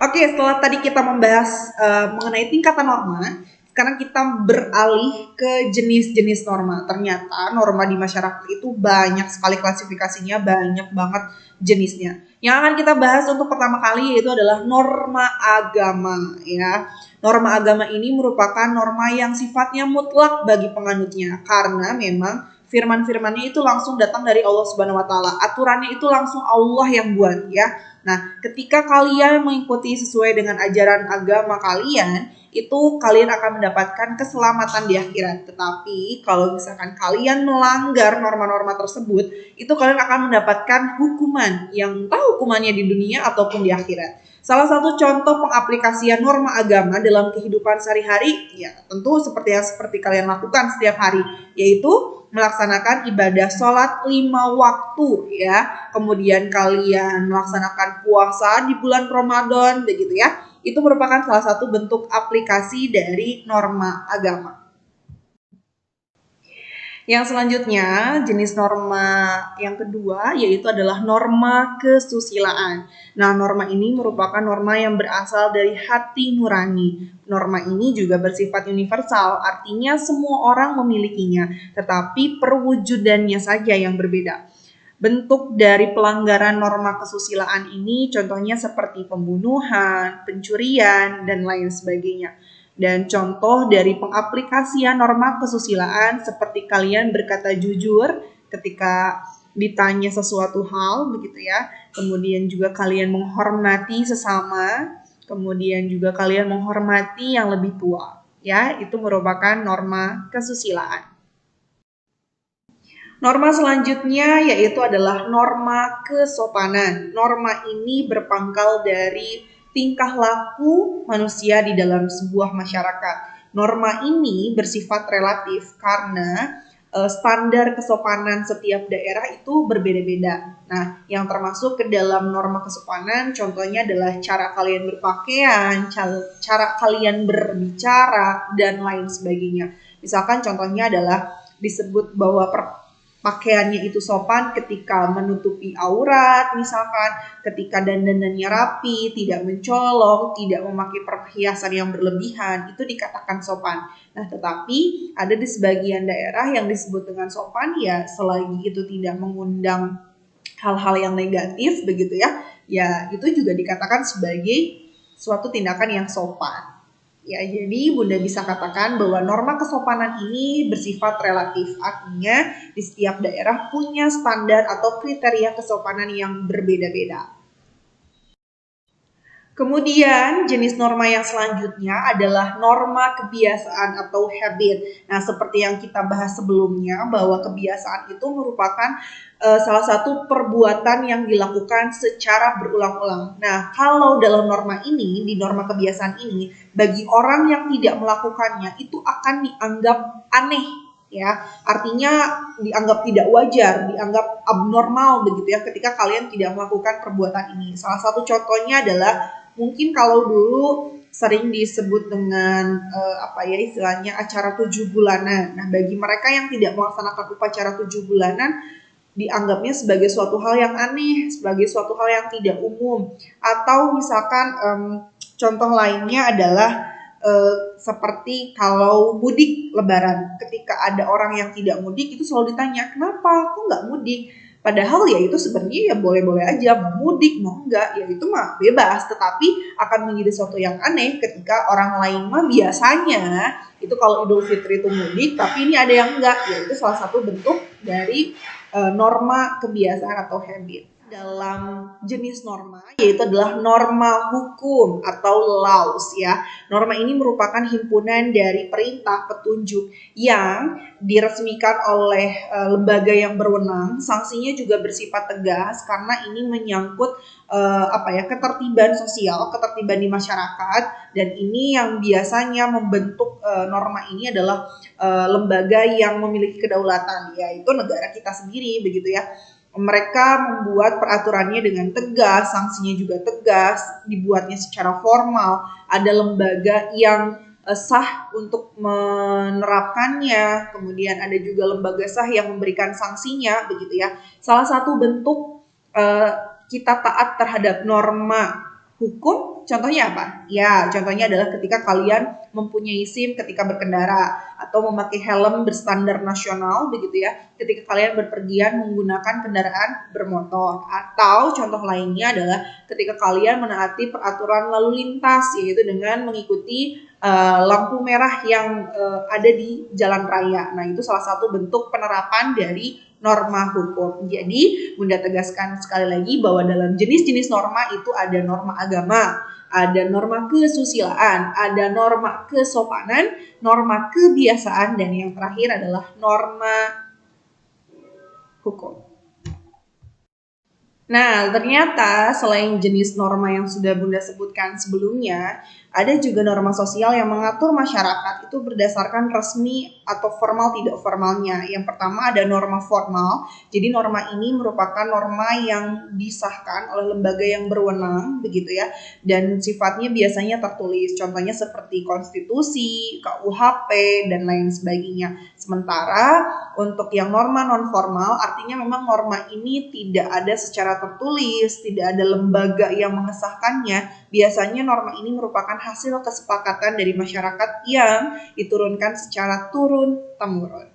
Oke, setelah tadi kita membahas mengenai tingkatan norma, sekarang kita beralih ke jenis-jenis norma. Ternyata norma di masyarakat itu banyak sekali klasifikasinya, banyak banget jenisnya. Yang akan kita bahas untuk pertama kali yaitu adalah norma agama, ya. Norma agama ini merupakan norma yang sifatnya mutlak bagi penganutnya karena memang firman-firmannya itu langsung datang dari Allah Subhanahu wa taala. Aturannya itu langsung Allah yang buat, ya. Nah, ketika kalian mengikuti sesuai dengan ajaran agama kalian, itu kalian akan mendapatkan keselamatan di akhirat. Tetapi kalau misalkan kalian melanggar norma-norma tersebut, itu kalian akan mendapatkan hukuman yang entah hukumannya di dunia ataupun di akhirat. Salah satu contoh pengaplikasian norma agama dalam kehidupan sehari-hari, ya tentu seperti kalian lakukan setiap hari, yaitu melaksanakan ibadah sholat 5 waktu, ya. Kemudian kalian melaksanakan puasa di bulan Ramadan, begitu ya. Itu merupakan salah satu bentuk aplikasi dari norma agama. Yang selanjutnya, jenis norma yang kedua yaitu adalah norma kesusilaan. Nah, norma ini merupakan norma yang berasal dari hati nurani. Norma ini juga bersifat universal, artinya semua orang memilikinya, tetapi perwujudannya saja yang berbeda. Bentuk dari pelanggaran norma kesusilaan ini contohnya seperti pembunuhan, pencurian, dan lain sebagainya. Dan contoh dari pengaplikasian norma kesusilaan seperti kalian berkata jujur ketika ditanya sesuatu hal, begitu ya. Kemudian juga kalian menghormati sesama, kemudian juga kalian menghormati yang lebih tua. Ya, itu merupakan norma kesusilaan. Norma selanjutnya yaitu adalah norma kesopanan. Norma ini berpangkal dari tingkah laku manusia di dalam sebuah masyarakat. Norma ini bersifat relatif karena standar kesopanan setiap daerah itu berbeda-beda. Nah, yang termasuk ke dalam norma kesopanan contohnya adalah cara kalian berpakaian, cara kalian berbicara, dan lain sebagainya. Misalkan contohnya adalah disebut bahwa pakaiannya itu sopan ketika menutupi aurat, misalkan ketika dandanannya rapi, tidak mencolok, tidak memakai perhiasan yang berlebihan, itu dikatakan sopan. Nah, tetapi ada di sebagian daerah yang disebut dengan sopan ya selagi itu tidak mengundang hal-hal yang negatif begitu ya, ya itu juga dikatakan sebagai suatu tindakan yang sopan. Ya, jadi Bunda bisa katakan bahwa norma kesopanan ini bersifat relatif. Artinya di setiap daerah punya standar atau kriteria kesopanan yang berbeda-beda. Kemudian jenis norma yang selanjutnya adalah norma kebiasaan atau habit. Nah, seperti yang kita bahas sebelumnya bahwa kebiasaan itu merupakan salah satu perbuatan yang dilakukan secara berulang-ulang. Nah, kalau dalam norma ini, di norma kebiasaan ini, bagi orang yang tidak melakukannya itu akan dianggap aneh, ya. Artinya dianggap tidak wajar, dianggap abnormal begitu ya ketika kalian tidak melakukan perbuatan ini. Salah satu contohnya adalah mungkin kalau dulu sering disebut dengan apa ya istilahnya acara 7 bulanan. Nah, bagi mereka yang tidak melaksanakan upacara 7 bulanan dianggapnya sebagai suatu hal yang aneh, sebagai suatu hal yang tidak umum. Atau misalkan contoh lainnya adalah seperti kalau mudik lebaran. Ketika ada orang yang tidak mudik itu selalu ditanya, "Kenapa? Kok nggak mudik?" Padahal ya itu sebenarnya ya boleh-boleh aja, mau mudik, mau enggak, ya itu mah bebas. Tetapi akan menjadi sesuatu yang aneh ketika orang lain mah biasanya itu kalau Idul Fitri itu mudik, tapi ini ada yang enggak, ya itu salah satu bentuk dari norma kebiasaan atau habit. Dalam jenis norma yaitu adalah norma hukum atau laws, ya. Norma ini merupakan himpunan dari perintah petunjuk yang diresmikan oleh lembaga yang berwenang. Sanksinya juga bersifat tegas karena ini menyangkut ketertiban sosial, ketertiban di masyarakat, dan ini yang biasanya membentuk norma ini adalah lembaga yang memiliki kedaulatan, yaitu negara kita sendiri begitu ya. Mereka membuat peraturannya dengan tegas, sanksinya juga tegas, dibuatnya secara formal, ada lembaga yang sah untuk menerapkannya, kemudian ada juga lembaga sah yang memberikan sanksinya begitu ya. Salah satu bentuk kita taat terhadap norma hukum contohnya apa? Ya, contohnya adalah ketika kalian mempunyai SIM ketika berkendara atau memakai helm berstandar nasional begitu ya, ketika kalian berpergian menggunakan kendaraan bermotor. Atau contoh lainnya adalah ketika kalian menaati peraturan lalu lintas, yaitu dengan mengikuti lampu merah yang ada di jalan raya. Nah, itu salah satu bentuk penerapan dari norma hukum. Jadi, Bunda tegaskan sekali lagi bahwa dalam jenis-jenis norma itu ada norma agama, ada norma kesusilaan, ada norma kesopanan, norma kebiasaan, dan yang terakhir adalah norma hukum. Nah, ternyata selain jenis norma yang sudah Bunda sebutkan sebelumnya, ada juga norma sosial yang mengatur masyarakat itu berdasarkan resmi atau formal tidak formalnya. Yang pertama ada norma formal. Jadi norma ini merupakan norma yang disahkan oleh lembaga yang berwenang begitu ya, dan sifatnya biasanya tertulis. Contohnya seperti konstitusi, KUHP, dan lain sebagainya. Sementara untuk yang norma non formal artinya memang norma ini tidak ada secara tertulis, tidak ada lembaga yang mengesahkannya. Biasanya norma ini merupakan hasil kesepakatan dari masyarakat yang diturunkan secara turun-temurun.